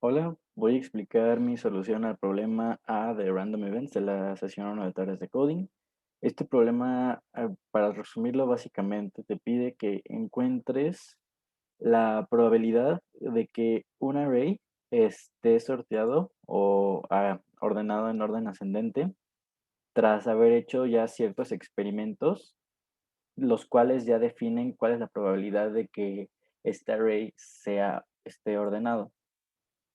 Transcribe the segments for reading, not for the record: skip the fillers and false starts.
Hola, voy a explicar mi solución al problema A de Random Events de la sesión 1 de tareas de coding. Este problema, para resumirlo, básicamente te pide que encuentres la probabilidad de que un array esté sorteado o ordenado en orden ascendente tras haber hecho ya ciertos experimentos, los cuales ya definen cuál es la probabilidad de que este array esté ordenado.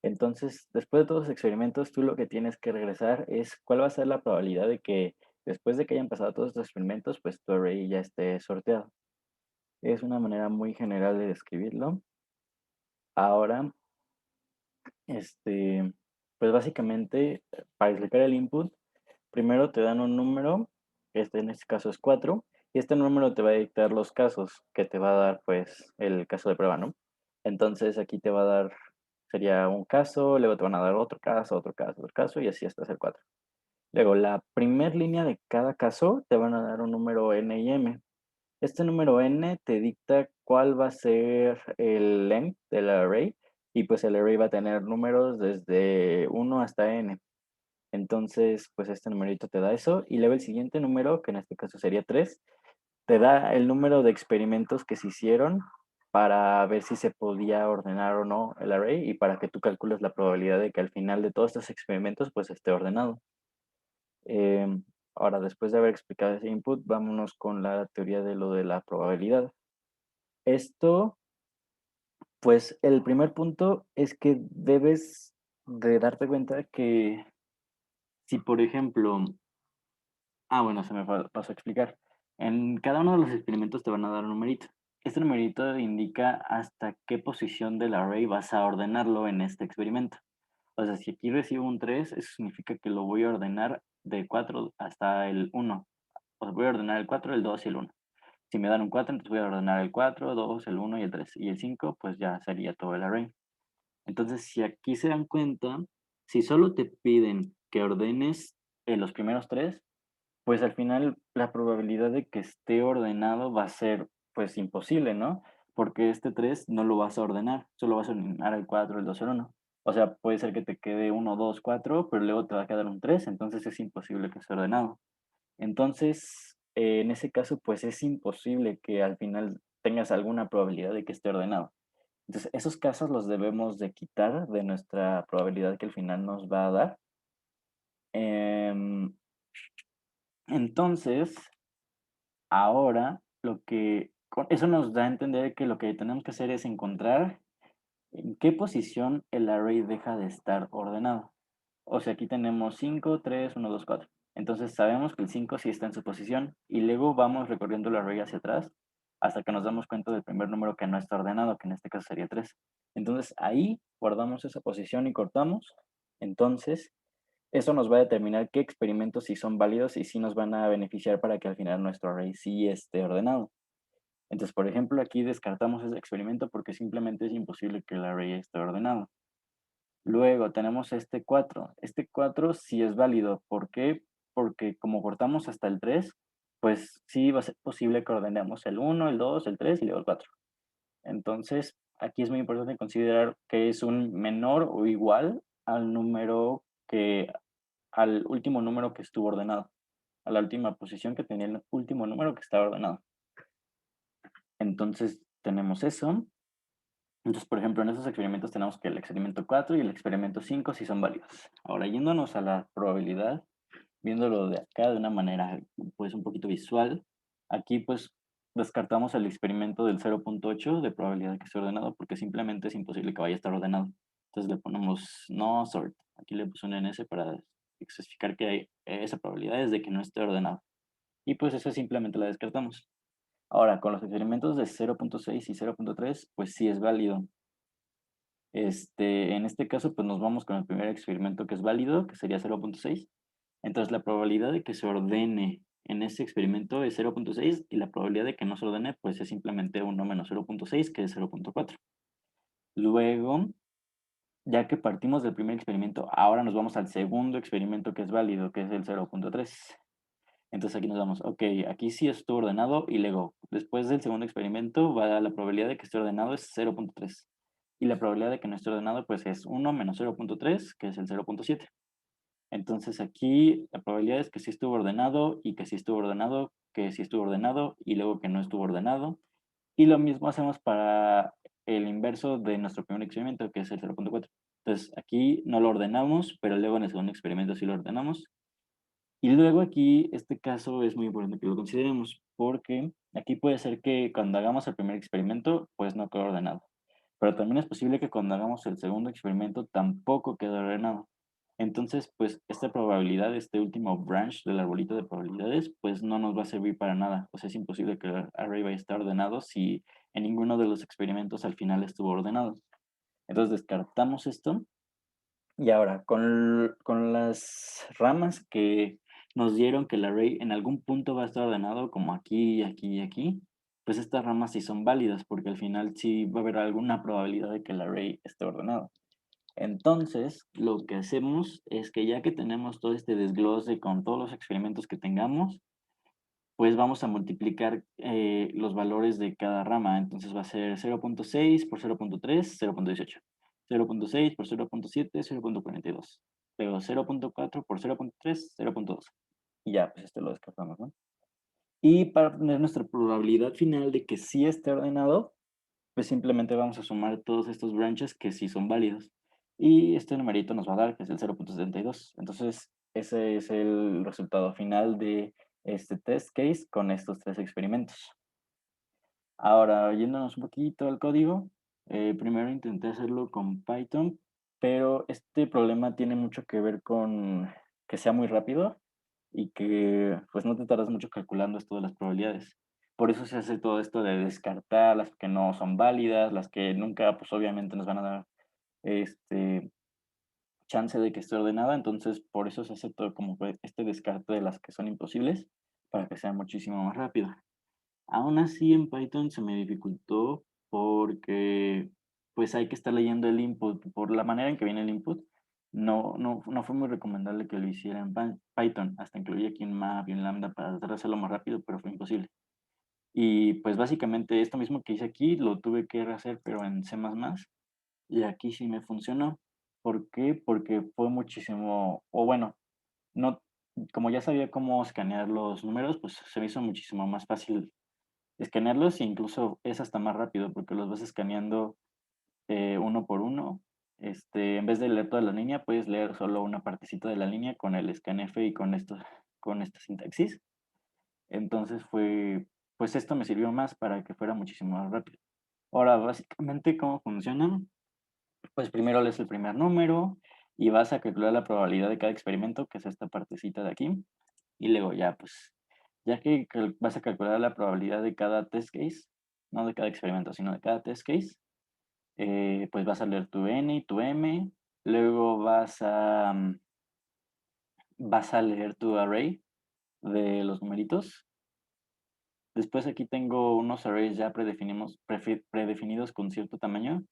Entonces, después de todos los experimentos, tú lo que tienes que regresar es cuál va a ser la probabilidad de que después de que hayan pasado todos estos experimentos, pues tu array ya esté sorteado. Es una manera muy general de describirlo. Ahora, este, pues básicamente, para explicar el input, primero te dan un número, en este caso es 4, y este número te va a dictar los casos que te va a dar, pues, el caso de prueba, ¿no? Entonces aquí te va a dar, sería un caso, luego te van a dar otro caso, y así hasta hacer 4. Luego, la primer línea de cada caso te van a dar un número n y m. Este número n te dicta cuál va a ser el length del array, y pues el array va a tener números desde 1 hasta n. Entonces, pues este numerito te da eso, y luego el siguiente número, que en este caso sería 3, te da el número de experimentos que se hicieron para ver si se podía ordenar o no el array y para que tú calcules la probabilidad de que al final de todos estos experimentos pues esté ordenado. Ahora, después de haber explicado ese input, vámonos con la teoría de lo de la probabilidad. Esto, pues el primer punto es que debes de darte cuenta que si, por ejemplo, bueno, se me pasó a explicar. En cada uno de los experimentos te van a dar un numerito. Este numerito indica hasta qué posición del array vas a ordenarlo en este experimento. O sea, si aquí recibo un 3, eso significa que lo voy a ordenar de 4 hasta el 1. O sea, voy a ordenar el 4, el 2 y el 1. Si me dan un 4, entonces voy a ordenar el 4, 2, el 1 y el 3. Y el 5, pues ya sería todo el array. Entonces, si aquí se dan cuenta, si solo te piden que ordenes los primeros 3, pues al final la probabilidad de que esté ordenado va a ser, pues, imposible, ¿no? Porque este 3 no lo vas a ordenar, solo vas a ordenar el 4, el 2, el 1. O sea, puede ser que te quede uno, 2, 4, pero luego te va a quedar un 3, entonces es imposible que esté ordenado. Entonces, en ese caso, pues es imposible que al final tengas alguna probabilidad de que esté ordenado. Entonces, esos casos los debemos de quitar de nuestra probabilidad que al final nos va a dar. Em, entonces, ahora, eso nos da a entender que lo que tenemos que hacer es encontrar en qué posición el array deja de estar ordenado. O sea, aquí tenemos 5, 3, 1, 2, 4. Entonces sabemos que el 5 sí está en su posición y luego vamos recorriendo el array hacia atrás hasta que nos damos cuenta del primer número que no está ordenado, que en este caso sería 3. Entonces ahí guardamos esa posición y cortamos. Entonces eso nos va a determinar qué experimentos sí son válidos y sí nos van a beneficiar para que al final nuestro array sí esté ordenado. Entonces, por ejemplo, aquí descartamos ese experimento porque simplemente es imposible que el array esté ordenado. Luego tenemos este 4. Este 4 sí es válido. ¿Por qué? Porque como cortamos hasta el 3, pues sí va a ser posible que ordenemos el 1, el 2, el 3 y luego el 4. Entonces, aquí es muy importante considerar que es un menor o igual al último número que estuvo ordenado, a la última posición que tenía el último número que estaba ordenado. Entonces, tenemos eso. Entonces, por ejemplo, en esos experimentos tenemos que el experimento 4 y el experimento 5 sí son válidos. Ahora, yéndonos a la probabilidad, viéndolo de acá de una manera, pues, un poquito visual, aquí, pues, descartamos el experimento del 0.8 de probabilidad de que esté ordenado, porque simplemente es imposible que vaya a estar ordenado. Entonces le ponemos no sort. Aquí le puse un NS para especificar que hay esa probabilidad es de que no esté ordenado. Y pues eso simplemente la descartamos. Ahora, con los experimentos de 0.6 y 0.3, pues sí es válido. En este caso, pues nos vamos con el primer experimento que es válido, que sería 0.6. Entonces, la probabilidad de que se ordene en ese experimento es 0.6 y la probabilidad de que no se ordene, pues es simplemente 1 menos 0.6, que es 0.4. Luego, ya que partimos del primer experimento, ahora nos vamos al segundo experimento que es válido, que es el 0.3. Entonces aquí nos vamos, ok, aquí sí estuvo ordenado y luego, después del segundo experimento, la probabilidad de que esté ordenado es 0.3. y la probabilidad de que no esté ordenado pues es 1 menos 0.3, que es el 0.7. Entonces aquí la probabilidad es que sí estuvo ordenado y que sí estuvo ordenado, que sí estuvo ordenado y luego que no estuvo ordenado. Y lo mismo hacemos para el inverso de nuestro primer experimento, que es el 0.4. Entonces aquí no lo ordenamos, pero luego en el segundo experimento sí lo ordenamos. Y luego aquí, este caso es muy importante que lo consideremos, porque aquí puede ser que cuando hagamos el primer experimento, pues no quede ordenado. Pero también es posible que cuando hagamos el segundo experimento tampoco quede ordenado. Entonces, pues esta probabilidad, este último branch del arbolito de probabilidades, pues no nos va a servir para nada. O sea, es imposible que el array vaya a estar ordenado si en ninguno de los experimentos al final estuvo ordenado. Entonces descartamos esto. Y ahora, con las ramas que nos dieron que el array en algún punto va a estar ordenado, como aquí, aquí y aquí, pues estas ramas sí son válidas, porque al final sí va a haber alguna probabilidad de que el array esté ordenado. Entonces, lo que hacemos es que ya que tenemos todo este desglose con todos los experimentos que tengamos, pues vamos a multiplicar los valores de cada rama. Entonces va a ser 0.6 por 0.3, 0.18. 0.6 por 0.7, 0.42. Luego 0.4 por 0.3, 0.2. Y ya, pues este lo descartamos, ¿no? Y para obtener nuestra probabilidad final de que sí esté ordenado, pues simplemente vamos a sumar todos estos branches que sí son válidos. Y este numerito nos va a dar, que es el 0.72. Entonces, ese es el resultado final de este test case con estos tres experimentos. Ahora, yéndonos un poquito al código, primero intenté hacerlo con Python, pero este problema tiene mucho que ver con que sea muy rápido y que pues no te tardas mucho calculando esto de las probabilidades. Por eso se hace todo esto de descartar las que no son válidas, las que nunca pues obviamente nos van a dar este chance de que esté ordenada, entonces por eso se hace todo como que este descarte de las que son imposibles para que sea muchísimo más rápido. Aún así en Python se me dificultó porque pues hay que estar leyendo el input por la manera en que viene el input. No fue muy recomendable que lo hiciera en Python, hasta incluí aquí en map y en lambda para tratar de hacerlo más rápido, pero fue imposible. Y pues básicamente esto mismo que hice aquí lo tuve que rehacer, pero en C++, y aquí sí me funcionó. ¿Por qué? Porque fue muchísimo, o bueno, no, como ya sabía cómo escanear los números, pues se me hizo muchísimo más fácil escanearlos e incluso es hasta más rápido porque los vas escaneando uno por uno. En vez de leer toda la línea, puedes leer solo una partecita de la línea con el scanf y con esta sintaxis. Entonces pues esto me sirvió más para que fuera muchísimo más rápido. Ahora, básicamente, ¿cómo funcionan? Pues primero lees el primer número y vas a calcular la probabilidad de cada experimento, que es esta partecita de aquí. Y luego ya, pues, ya que vas a calcular la probabilidad de cada test case, no de cada experimento, sino de cada test case, pues vas a leer tu n y tu m, luego vas a leer tu array de los numeritos. Después aquí tengo unos arrays ya predefinidos con cierto tamaño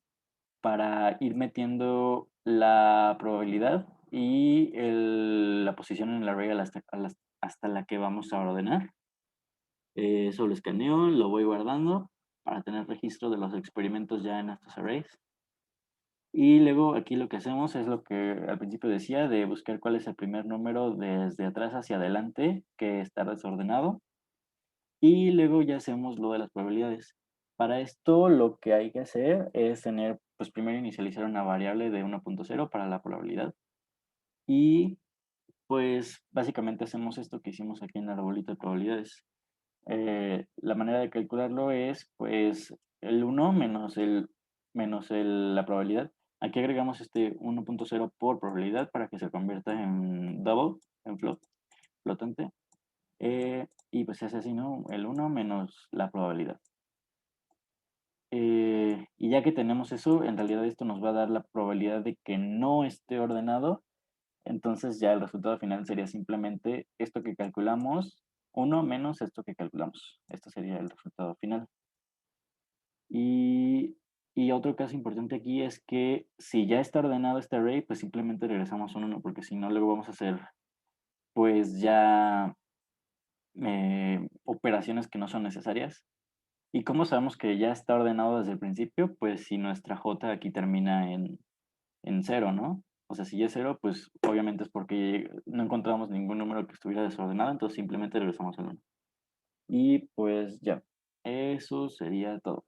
para ir metiendo la probabilidad y la posición en el array hasta la que vamos a ordenar. Eso lo escaneo, lo voy guardando para tener registro de los experimentos ya en estos arrays. Y luego aquí lo que hacemos es lo que al principio decía, de buscar cuál es el primer número desde atrás hacia adelante que está desordenado. Y luego ya hacemos lo de las probabilidades. Para esto lo que hay que hacer es tener, pues primero inicializar una variable de 1.0 para la probabilidad. Y pues básicamente hacemos esto que hicimos aquí en el arbolito de probabilidades. La manera de calcularlo es pues el 1 menos la probabilidad. Aquí agregamos este 1.0 por probabilidad para que se convierta en double, en flotante. Y pues se hace así, ¿no? El 1 menos la probabilidad. Y ya que tenemos eso, en realidad esto nos va a dar la probabilidad de que no esté ordenado. Entonces ya el resultado final sería simplemente esto que calculamos, 1 menos esto que calculamos. Esto sería el resultado final. Y otro caso importante aquí es que si ya está ordenado este array, pues simplemente regresamos un 1, porque si no, luego vamos a hacer pues ya operaciones que no son necesarias. ¿Y cómo sabemos que ya está ordenado desde el principio? Pues si nuestra J aquí termina en cero, ¿no? O sea, si ya es cero, pues obviamente es porque no encontramos ningún número que estuviera desordenado, entonces simplemente regresamos al uno. Y pues ya, eso sería todo.